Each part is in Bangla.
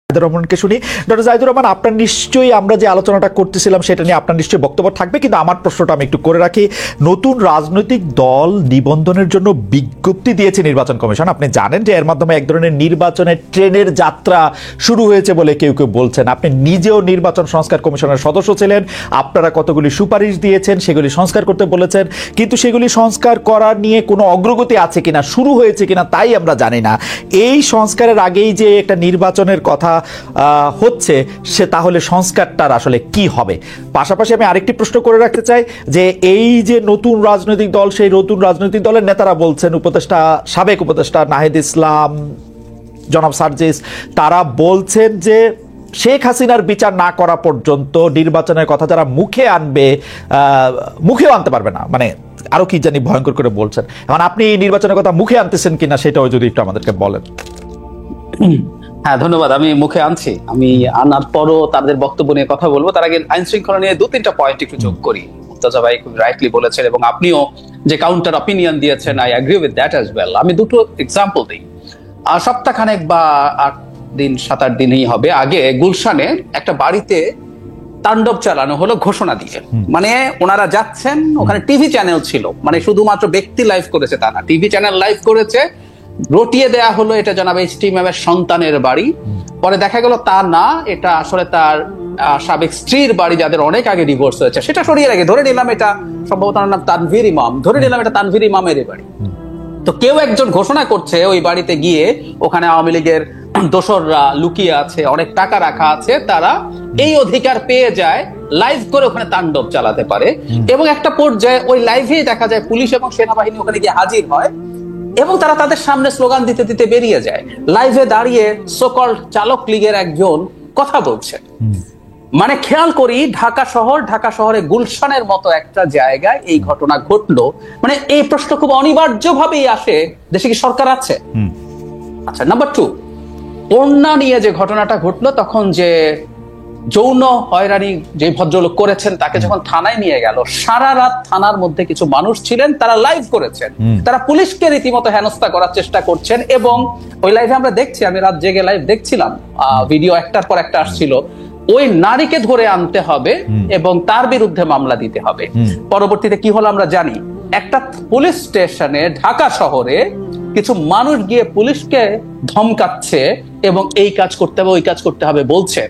রহমানকে শুনি। ডক্টর জাহিদুর রহমান, আপনার নিশ্চয়ই আমরা যে আলোচনাটা করতেছিলাম সেটা নিয়ে আপনার নিশ্চয়ই বক্তব্য থাকবে, কিন্তু আমার প্রশ্নটা আমি একটু করে রাখি। নতুন রাজনৈতিক দল নিবন্ধনের জন্য বিজ্ঞপ্তি দিয়েছে নির্বাচন কমিশন। আপনি জানেন যে এর মাধ্যমে এক ধরনের নির্বাচনের ট্রেনের যাত্রা শুরু হয়েছে বলে কেউ কেউ বলছেন। আপনি নিজেও নির্বাচন সংস্কার কমিশনের সদস্য ছিলেন, আপনারা কতগুলি সুপারিশ দিয়েছেন, সেগুলি সংস্কার করতে বলেছেন, কিন্তু সেগুলি সংস্কার করা নিয়ে কোনো অগ্রগতি আছে কিনা, শুরু হয়েছে কিনা তাই আমরা জানি না। এই সংস্কারের আগেই যে একটা নির্বাচনের কথা হচ্ছে, সে তাহলে সংস্কারটার আসলে কি হবে? পাশাপাশি আমি আরেকটি প্রশ্ন করে রাখতে চাই যে এই যে নতুন রাজনৈতিক দল, সেই নতুন রাজনৈতিক দলের নেতারা বলছেন, উপদেষ্টা, সাবেক উপদেষ্টা নাহিদ ইসলাম, জনাব সার্জিস, তারা বলছেন যে শেখ হাসিনার বিচার না করা পর্যন্ত নির্বাচনের কথা যারা মুখে আনবে, মুখেও আনতে পারবে না, মানে আরো কি জানি ভয়ঙ্কর করে বলছেন। এখন আপনি নির্বাচনের কথা মুখে আনতেছেন কিনা সেটাও যদি একটু আমাদেরকে বলেন। হ্যাঁ, ধন্যবাদ। আমি মুখে আনছি, আমি আনার পরও তাদের বক্তব্য নিয়ে কথা বলবো। তার আগে আইন শৃঙ্খলা নিয়ে 2-3টা পয়েন্ট একটু যোগ করি। মুর্তজা ভাই খুব রাইটলি বলেছেন এবং আপনিও যে কাউন্টার অপিনিয়ন দিয়েছেন, I agree with that as well. আমি দুটো এক্সাম্পল দিই। সপ্তাহখানেক বা 8 দিন 7-8 দিনই হবে আগে গুলশানে একটা বাড়িতে তাণ্ডব চালানো হলো ঘোষণা দিয়ে। মানে ওনারা যাচ্ছেন, ওখানে টিভি চ্যানেল ছিল, মানে শুধুমাত্র ব্যক্তি লাইভ করেছে তা না, টিভি চ্যানেল লাইভ করেছে। রটিয়ে দেয়া হলো এটা জনাব এইচ.টি. ইমামের সন্তানের বাড়ি। পরে দেখা গেল তা না, এটা আসলে তার সাবেক স্ত্রীর বাড়ি, যাদের অনেক আগে ডিভোর্স হয়েছে। সেটা সরিয়ে রাখে ধরে নিলাম এটা সম্ভবত নাম তানভীর ইমাম, ধরে নিলাম এটা তানভীর ইমামের বাড়ি। তো কেউ একজন ঘোষণা করছে ওই বাড়িতে গিয়ে ওখানে আওয়ামী লীগের দোসররা লুকিয়ে আছে, অনেক টাকা রাখা আছে, তারা এই অধিকার পেয়ে যায় লাইভ করে ওখানে তাণ্ডব চালাতে পারে। এবং একটা পর্যায়ে ওই লাইভেই দেখা যায় পুলিশ এবং সেনাবাহিনী ওখানে গিয়ে হাজির হয় এবং তারা তাদের সামনে স্লোগান দিতে দিতে বেরিয়ে যায়। লাইভে দাঁড়িয়ে সকল চালক লীগের একজন কথা বলছে। মানে খেয়াল করি, ঢাকা শহরে গুলশানের মতো একটা জায়গায় এই ঘটনা ঘটলো। মানে এই প্রশ্ন খুব অনিবার্যভাবেই আসে, দেশে কি সরকার আছে? আচ্ছা, নাম্বার 2, বন্যা নিয়ে যে ঘটনাটা ঘটলো, তখন যে যৌন হয়রানি যে ভদ্রলোক করেছেন তাকে যখন থানায় নিয়ে গেল, সারা রাত থানার মধ্যে কিছু মানুষ ছিলেন, তারা লাইভ করেছেন, তারা পুলিশকে রীতিমতো হেনস্থা করার চেষ্টা করছেন। এবং ওই লাইভে আমরা দেখছি, আমি রাত জেগে লাইভ দেখছিলাম, ভিডিও একটার পর একটা আসছিল। ওই নারীকে ধরে আনতে হবে এবং তার বিরুদ্ধে মামলা দিতে হবে। পরবর্তীতে কি হলো আমরা জানি, একটা পুলিশ স্টেশনে ঢাকা শহরে কিছু মানুষ গিয়ে পুলিশকে ধমকাচ্ছে এবং এই কাজ করতে হবে ওই কাজ করতে হবে বলছে।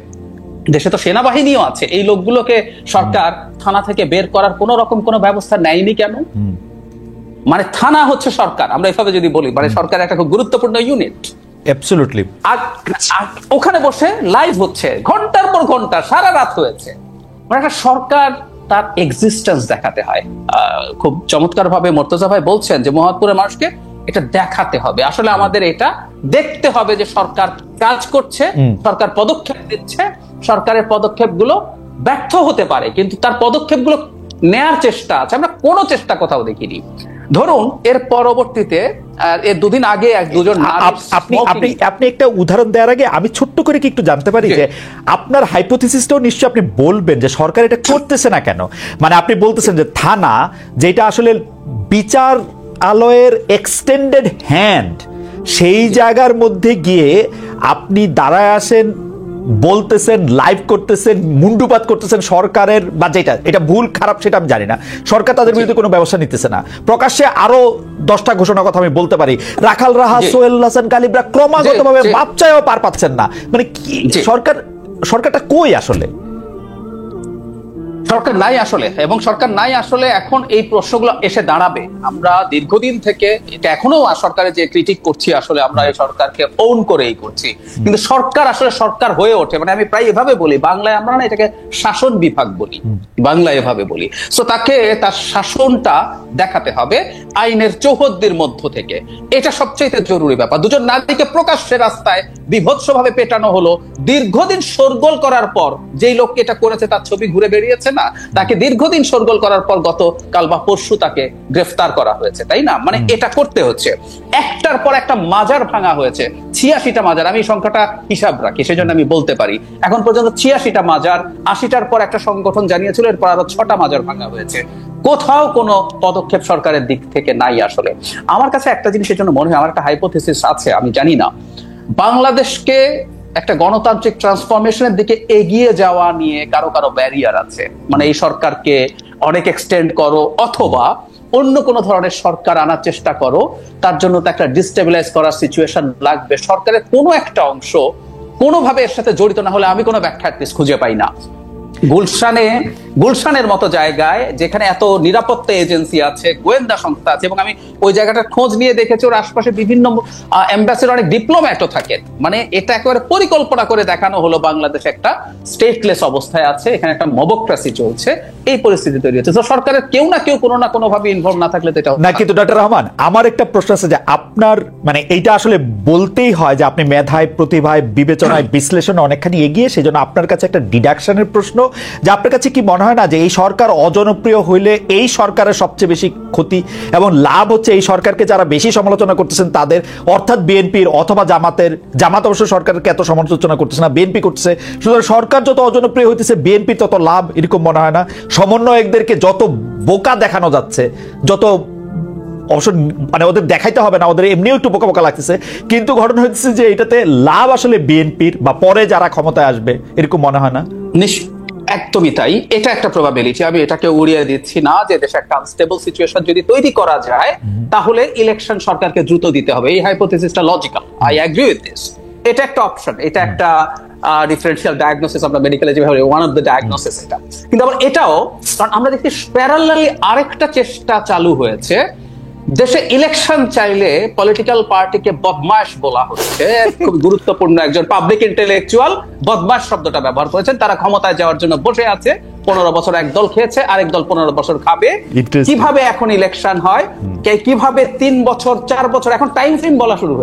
দেশে তো সেনাবাহিনীও আছে, এই লোকগুলোকে সরকার থানা থেকে বের করার কোন রকম কোন ব্যবস্থা নেয়নি কেন? মানে থানা হচ্ছে সরকার, আমরা এভাবে যদি বলি, মানে সরকার একটা খুব গুরুত্বপূর্ণ ইউনিট। অ্যাবসলিউটলি। আর ওখানে বসে লাইভ হচ্ছে ঘন্টার পর ঘন্টা, সারা রাত হয়েছে। মানে একটা সরকার তার এক্সিস্টেন্স দেখাতে হয়। খুব চমৎকার ভাবে মুর্তজা ভাই বলছেন যে মোহাম্মদপুরের মানুষকে এটা দেখাতে হবে। আসলে আমাদের এটা দেখতে হবে যে সরকার কাজ করছে, সরকার পদক্ষেপ দিচ্ছে, সরকারের পদক্ষেপগুলো ব্যর্থ হতে পারে কিন্তু তার পদক্ষেপগুলো নেয়ার চেষ্টা আছে। আমরা কোনো চেষ্টা কোথাও দেখিনি। ধরুন এর পরবর্তীতে এর 2 দিন আগে দুজন, আপনি একটা উদাহরণ দেওয়ার আগে আমি ছোট্ট করে কি একটু জানতে পারি যে আপনার হাইপোথিসিসটাও নিশ্চয়ই আপনি বলবেন যে সরকার এটা করতেছে না কেন? মানে আপনি বলতেছেন যে থানা, যেটা আসলে বিচার আলয়ের এক্সটেন্ডেড হ্যান্ড, সেই জায়গার মধ্যে গিয়ে আপনি দাঁড়ায় আসেন, বলতেছেন, লাইভ করতেছেন, মুন্ডুপাত করতেছেন সরকারের, বা যেটা এটা ভুল খারাপ সেটা আমি জানি না, সরকার তাদের বিরুদ্ধে কোনো ব্যবস্থা নিতেছে না। প্রকাশ্যে আরো 10টা ঘোষণার কথা আমি বলতে পারি, রাখাল রাহা, সোহেল হাসান কালিবরা ক্রমাগতভাবে মাপ চাইও পার পাচ্ছেন না। মানে কি সরকারটা কই আসলে? সরকার নাই আসলে, এবং সরকার নাই আসলে এখন এই প্রশ্নগুলো এসে দাঁড়াবে। আমরা দীর্ঘদিন থেকে এটা এখনো সরকারের যে ক্রিটিক করছি, আসলে আমরা এই সরকারকে ওন করেই করছি, কিন্তু সরকার আসলে সরকার হয়ে ওঠে। মানে আমি প্রায় এভাবে বলি, বাংলায় আমরা না এটাকে শাসন বিভাগ বলি, বাংলায় এভাবে বলি। সো তাকে তার শাসনটা দেখাতে হবে আইনের চৌহদ্দির মধ্য থেকে, এটা সবচেয়ে জরুরি ব্যাপার। দুজন নারীকে প্রকাশ্যে রাস্তায় বিভৎসভাবে পেটানো হলো, দীর্ঘদিন শোরগোল করার পর যেই লোক এটা করেছে তার ছবি ঘুরে বেরিয়েছে না, তাকে দীর্ঘদিন শোরগোল করার পর গত কাল বা পরশু তাকে গ্রেফতার করা হয়েছে, তাই না? মানে এটা করতে হচ্ছে। একটার পর একটা মাজার ভাঙা হয়েছে, 86টা মাজার, আমি সংখ্যাটা হিসাব রাখি সেজন্য আমি বলতে পারি। এখন পর্যন্ত 86টা মাজার, 80টার পর একটা সংগঠন জানিয়েছিল, এরপর আরো 6টা মাজার ভাঙা হয়েছে। কোথাও কোনো পদক্ষেপ সরকারের দিক থেকে নাই আসলে। আমার কাছে একটা জিনিসের জন্য মনে হয়, আমার একটা হাইপোথিসিস আছে, আমি জানি না, বাংলাদেশকে একটা গণতান্ত্রিক ট্রান্সফরমেশনের দিকে এগিয়ে যাওয়া নিয়ে কারো কারো ব্যারিয়ার আছে, মানে এই সরকারকে অনেক এক্সটেন্ড করো অথবা অন্য কোনো ধরনের সরকার আনার চেষ্টা করো, তার জন্য তো একটা ডিস্টেবিলাইজ করার সিচুয়েশন লাগবে। সরকারের কোনো একটা অংশ কোনোভাবে এর সাথে জড়িত না হলে আমি কোনো ব্যাখ্যা খুঁজে পাই না। গুলশানের মতো জায়গায় যেখানে এত নিরাপত্তা এজেন্সি আছে, গোয়েন্দা সংস্থা আছে, এবং আমি ওই জায়গাটার খোঁজ নিয়ে দেখেছি ওর আশপাশে বিভিন্ন এম্বাসির অনেক ডিপ্লোম্যাটও থাকেন। মানে এটা একেবারে পরিকল্পনা করে দেখানো হলো বাংলাদেশ একটা স্টেটলেস অবস্থায় আছে, এখানে একটা মবক্রাসি চলছে, এই পরিস্থিতি তৈরি হচ্ছে। তো সরকারের কেউ না কেউ কোনো না কোনো ভাবে ইনভলভ না থাকলে তো এটা না। কিন্তু ডক্টর রহমান, আমার একটা প্রশ্ন আছে যে আপনার মানে এইটা আসলে বলতেই হয় যে আপনি মেধায়, প্রতিভায়, বিবেচনায়, বিশ্লেষণে অনেকখানি এগিয়ে, সেই জন্য আপনার কাছে একটা ডিডাকশনের প্রশ্ন যে আপনার কাছে কি মনে হয় না যে এই সরকার অজনপ্রিয় হইলে এই সরকারের সবচেয়ে বেশি ক্ষতি এবং লাভ হচ্ছে এই সরকারকে যারা বেশি সমালোচনা করতেছেন তাদের, অর্থাৎ বিএনপির অথবা জামাত অবশ্য সরকারকে এত সমালোচনা করতেছে না, বিএনপি করতেছে। সুতরাং সরকার যত অজনপ্রিয় হইতেছে বিএনপির তত লাভ, এরকম মনে হয় না? সমন্বয়কদেরকে যত বোকা দেখানো যাচ্ছে, যত অবশ্য মানে ওদের দেখাইতে হবে না, ওদের এমনিও একটু বোকা বোকা লাগতেছে, কিন্তু ঘটনা হচ্ছে যে এটাতে লাভ আসলে বিএনপির বা পরে যারা ক্ষমতায় আসবে, এরকম মনে হয় না? একদমই তাই, এটা একটা প্রবাবিলিটি, আমি এটাকে উড়িয়ে দিচ্ছি না যে দেশে একটা আনস্টেবল সিচুয়েশন যদি তৈরি করা যায় তাহলে ইলেকশন সরকারকে দ্রুত দিতে হবে। এই হাইপোথিসিসটা logical, I agree with this. এটা একটা অপশন, এটা একটা ডিফারেন্সিয়াল ডায়াগনোসিস, আমরা মেডিকেলে যেভাবে ওয়ান অফ দ্য ডায়াগনোসিস এটা। কিন্তু আবার এটাও, কারণ আমরা দেখছি প্যারালালি আরেকটা চেষ্টা চালু হয়েছে, দেশে ইলেকশন চাইলে পলিটিক্যাল পার্টিকে বদমাশ বলা হচ্ছে। খুব গুরুত্বপূর্ণ একজন পাবলিক ইন্টেলেকচুয়াল বদমাশ শব্দটা ব্যবহার করেছেন। তারা ক্ষমতায় যাওয়ার জন্য বসে আছে, 15 বছর এক দল খেয়েছে, আরেক দল 15 বছর খাবে। কিভাবে এখন ইলেকশন হয়, কিভাবে 3 বছর 4 বছর, এখন টাইম ফ্রেম বলা শুরু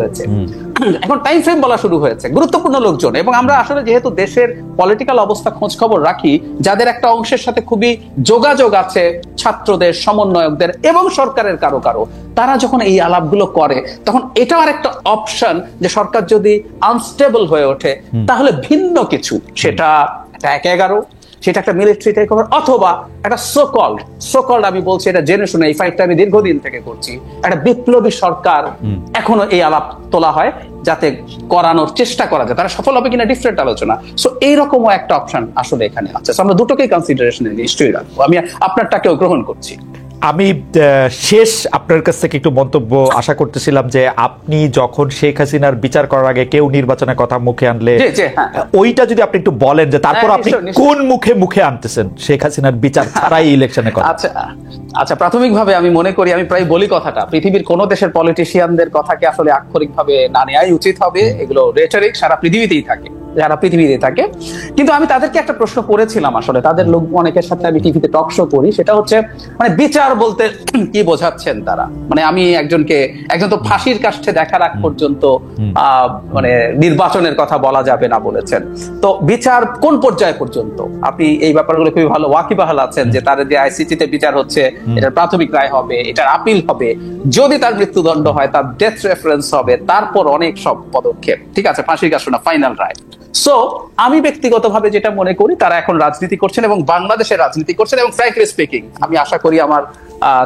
হয়েছে, গুরুত্বপূর্ণ লোকজন। এবং আমরা আসলে যেহেতু দেশের পলিটিক্যাল অবস্থা খোঁজ খবর রাখি, যাদের একটা অংশের সাথে খুবই যোগাযোগ আছে, ছাত্রদের, সমন্বয়কদের এবং সরকারের কারো কারো, তারা যখন এই আলাপগুলো করে তখন এটাও আরেকটা অপশন যে সরকার যদি আনস্টেবল হয়ে ওঠে তাহলে ভিন্ন কিছু, সেটা 1-11, সেটা একটা মিলিটারি টেক ওভার, অথবা একটা সোকল্ড আমি বলছি এটা জেনে শুনে, এই ফাইটটা আমি দীর্ঘদিন থেকে করছি, একটা বিপ্লবী সরকার এখনো এই আলাপ তোলা হয় যাতে করানোর চেষ্টা করা যায়। তারা সফল হবে কিনা ডিফারেন্ট আলোচনা। সো এইরকমও একটা অপশন আসলে এখানে আছে। আমরা দুটোকেই কনসিডারেশনে নিশ্চয়ই রাখবো। আমি আপনারটাকেও গ্রহণ করছি। আমি শেষ আপনার কাছ থেকে একটু মন্তব্য আশা করতেছিলাম যে আপনি যখন শেখ হাসিনার বিচার করার আগে কেউ নির্বাচনের কথা মুখে আনলে ওইটা যদি আপনি একটু বলেন যে তারপর আপনি কোন মুখে আনতেছেন শেখ হাসিনার বিচার ছাড়াই ইলেকশনের কথা। আচ্ছা, প্রাথমিকভাবে আমি মনে করি, আমি প্রায় বলি কথাটা, পৃথিবীর কোন দেশের পলিটিশিয়ানদের কথাকে আসলে আক্ষরিকভাবে না নেওয়াই উচিত হবে। এগুলো রেটরিক সারা পৃথিবীতেই থাকে, কিন্তু আমি তাদেরকে একটা প্রশ্ন করেছিলাম, আসলে তাদের লোক অনেকের সাথে আমি টিভিতে টক শো করি, সেটা হচ্ছে মানে বিচার বলতে কি বোঝাচ্ছেন তারা। মানে আমি একজন তো ফাঁসির কাষ্ঠে দেখার আগ পর্যন্ত মানে নির্বাচনের কথা বলা যাবে না বলেছেন। তো বিচার কোন পর্যায় পর্যন্ত? আপনি এই ব্যাপারগুলো খুবই ভালো ওয়াকিবহাল আছেন যে তাদের যে আইসিটিতে বিচার হচ্ছে, এটার প্রাথমিক রায় হবে, এটার আপিল হবে, যদি তার মৃত্যুদণ্ড হয় তার ডেথ রেফারেন্স হবে, তারপর অনেক সব পদক্ষেপ, ঠিক আছে, ফাঁসির কাষ্ঠ না, ফাইনাল রায়। সো আমি ব্যক্তিগতভাবে যেটা মনে করি, তারা এখন রাজনীতি করছেন এবং বাংলাদেশের রাজনীতি করছেন, এবং ফ্র্যাঙ্কলি স্পিকিং আমি আশা করি আমার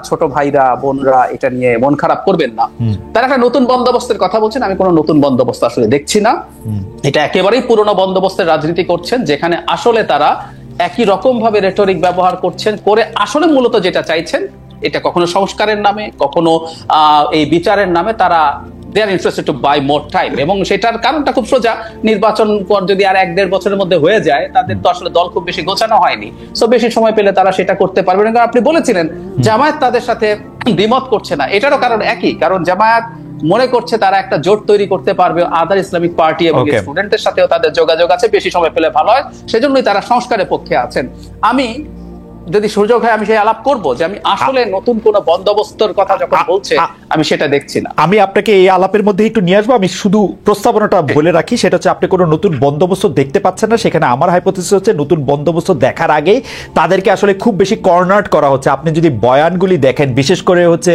ছোট ভাইরা বোনরা এটা নিয়ে মন খারাপ করবেন না। তারা একটা নতুন বন্দোবস্তের কথা বলছেন, আমি কোনো নতুন বন্দোবস্ত আসলে দেখছি না। এটা একেবারেই পুরনো বন্দোবস্তের রাজনীতি করছেন, যেখানে আসলে তারা একই রকম ভাবে রেটরিক ব্যবহার করছেন, করে আসলে মূলত যেটা চাইছেন, এটা কখনো সংস্কারের নামে, কখনো এই বিচারের নামে, তারা they are interested to buy more time। এবং সেটার কারণটা খুব সোজা, নির্বাচন পর যদি আর 1-1.5 বছরের মধ্যে হয়ে যায়, তাদের তো আসলে দল খুব বেশি গোছানো হয়নি, সো বেশি সময় পেলে তারা সেটা করতে পারবে না। আপনি বলেছিলেন জামায়াত তাদের সাথে দ্বিমত করছে না, এটারও কারণ একই, কারণ জামায়াত মনে করছে তারা একটা জোট তৈরি করতে পারবে আদার ইসলামিক পার্টি এবং স্টুডেন্টদের সাথেও তাদের যোগাযোগ আছে, বেশি সময় পেলে ভালো হয়, সেজন্যই তারা সংস্কারের পক্ষে আছেন। আমি যদি সুযোগ হয় আমি সেই আলাপ করব যে আমি আসলে নতুন কোন বন্দোবস্তের কথা যখন বলছে আমি সেটা দেখছি না। আমি আপনাকে এই আলাপের মধ্যে একটু নিয়ে আসবো। আমি শুধু প্রস্তাবনাটা বলে রাখি, সেটা হচ্ছে আপনি কোনো নতুন বন্দোবস্ত দেখতে পাচ্ছেন না। সেখানে আমার হাইপোথিসিস হচ্ছে নতুন বন্দোবস্ত দেখার আগেই তাদেরকে আসলে খুব বেশি কর্নার্ড করা হচ্ছে। আপনি যদি বয়ানগুলি দেখেন, বিশেষ করে হচ্ছে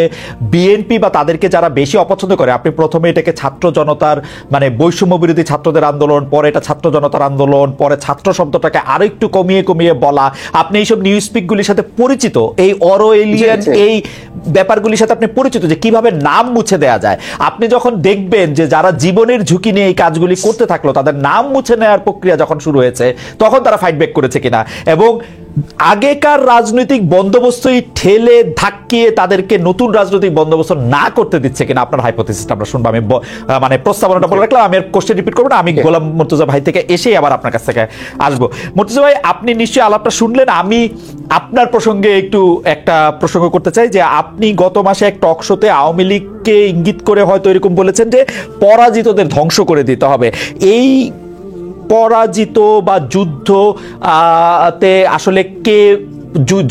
বিএনপি বা তাদেরকে যারা বেশি অপছন্দ করে, আপনি প্রথমে এটাকে ছাত্র জনতার মানে বৈষম্য বিরোধী ছাত্রদের আন্দোলন, পরে এটা ছাত্র জনতার আন্দোলন, পরে ছাত্র শব্দটাকে আরো একটু কমিয়ে বলা, আপনি এইসব নিউজ গুলির সাথে পরিচিত, এই অরওয়েলিয়ান জি, জি। এই ব্যাপারগুলির সাথে আপনি পরিচিত যে কিভাবে নাম মুছে দেয়া যায়। আপনি যখন দেখবেন যে যারা জীবনের ঝুঁকি নিয়ে এই কাজগুলি করতে থাকলো তাদের নাম মুছে নেওয়ার প্রক্রিয়া যখন শুরু হয়েছে, তখন তারা ফাইট ব্যাক করেছে কিনা, এবং আগেকার রাজনৈতিক বন্দোবস্তই ঠেলে ধাক্কিয়ে তাদেরকে নতুন রাজনৈতিক বন্দোবস্ত না করতে দিচ্ছে কিনা, আপনার হাইপোথিসিসটা আমরা শুনবো। আমি মানে প্রস্তাবনাটা বলে রাখলাম, আমি আর কোশ্চেন রিপিট করবো না, আমি গোলাম মুর্তজা ভাই থেকে এসেই আবার আপনার কাছ থেকে আসবো। মুর্তজা ভাই, আপনি নিশ্চয়ই আলাপটা শুনলেন। আমি আপনার প্রসঙ্গে একটু একটা প্রসঙ্গ করতে চাই যে আপনি গত মাসে এক টক শোতে আওয়ামী লীগকে ইঙ্গিত করে হয়তো এরকম বলেছেন যে পরাজিতদের ধ্বংস করে দিতে হবে। এই পরাজিত বা যুদ্ধ তে আসলে কে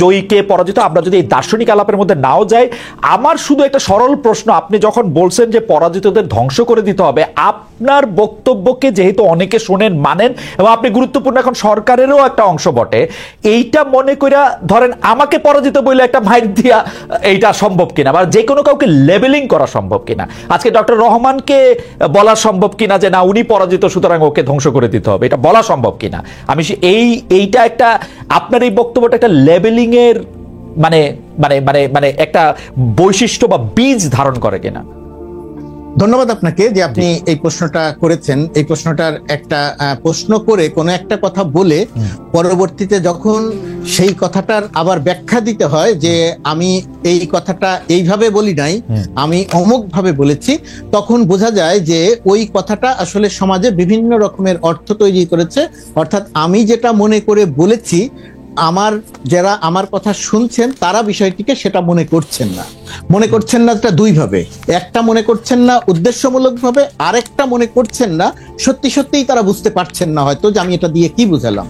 জয়ী কে পরাজিত, আমরা যদি এই দার্শনিক আলাপের মধ্যে নাও যাই, আমার শুধু একটা সরল প্রশ্ন, আপনি যখন বলছেন যে পরাজিতদের ধ্বংস করে দিতে হবে, আপনার বক্তব্যকে যেহেতু অনেকে শোনেন, মানেন, এবং আপনি গুরুত্বপূর্ণ এখন সরকারেরও একটা অংশ বটে, এইটা মনে কইরা ধরেন আমাকে পরাজিত বলে একটা মাইর দিয়া এইটা সম্ভব কিনা, বা যে কোনো কাউকে লেবেলিং করা সম্ভব কিনা? আজকে ডক্টর রহমানকে বলা সম্ভব কিনা যে না উনি পরাজিত সুতরাং ওকে ধ্বংস করে দিতে হবে, এটা বলা সম্ভব কিনা? আমি এইটা একটা, আপনার এই বক্তব্যটা একটা লেবেলিং এর মানে মানে মানে মানে একটা বৈশিষ্ট্য বা বীজ ধারণ করে কিনা? ধন্যবাদ আপনাকে যে আপনি এই প্রশ্নটা করেছেন। এই প্রশ্নটার একটা প্রশ্ন করে কোনো একটা কথা বলে পরবর্তীতে যখন সেই কথাটার আবার ব্যাখ্যা দিতে হয় যে আমি এই কথাটা এইভাবে বলি নাই, আমি অমুক ভাবে বলেছি, তখন বোঝা যায় যে ওই কথাটা আসলে সমাজে বিভিন্ন রকমের অর্থ তৈরি করেছে। অর্থাৎ আমি যেটা মনে করে বলেছি, যারা আমার কথা শুনছেন তারা বিষয়টিকে সেটা মনে করছেন না। মনে করছেন না এটা দুই ভাবে, একটা মনে করছেন না উদ্দেশ্যমূলক ভাবে, আরেকটা মনে করছেন না সত্যি সত্যিই তারা বুঝতে পারছেন না হয়তো যে আমি এটা দিয়ে কি বুঝালাম।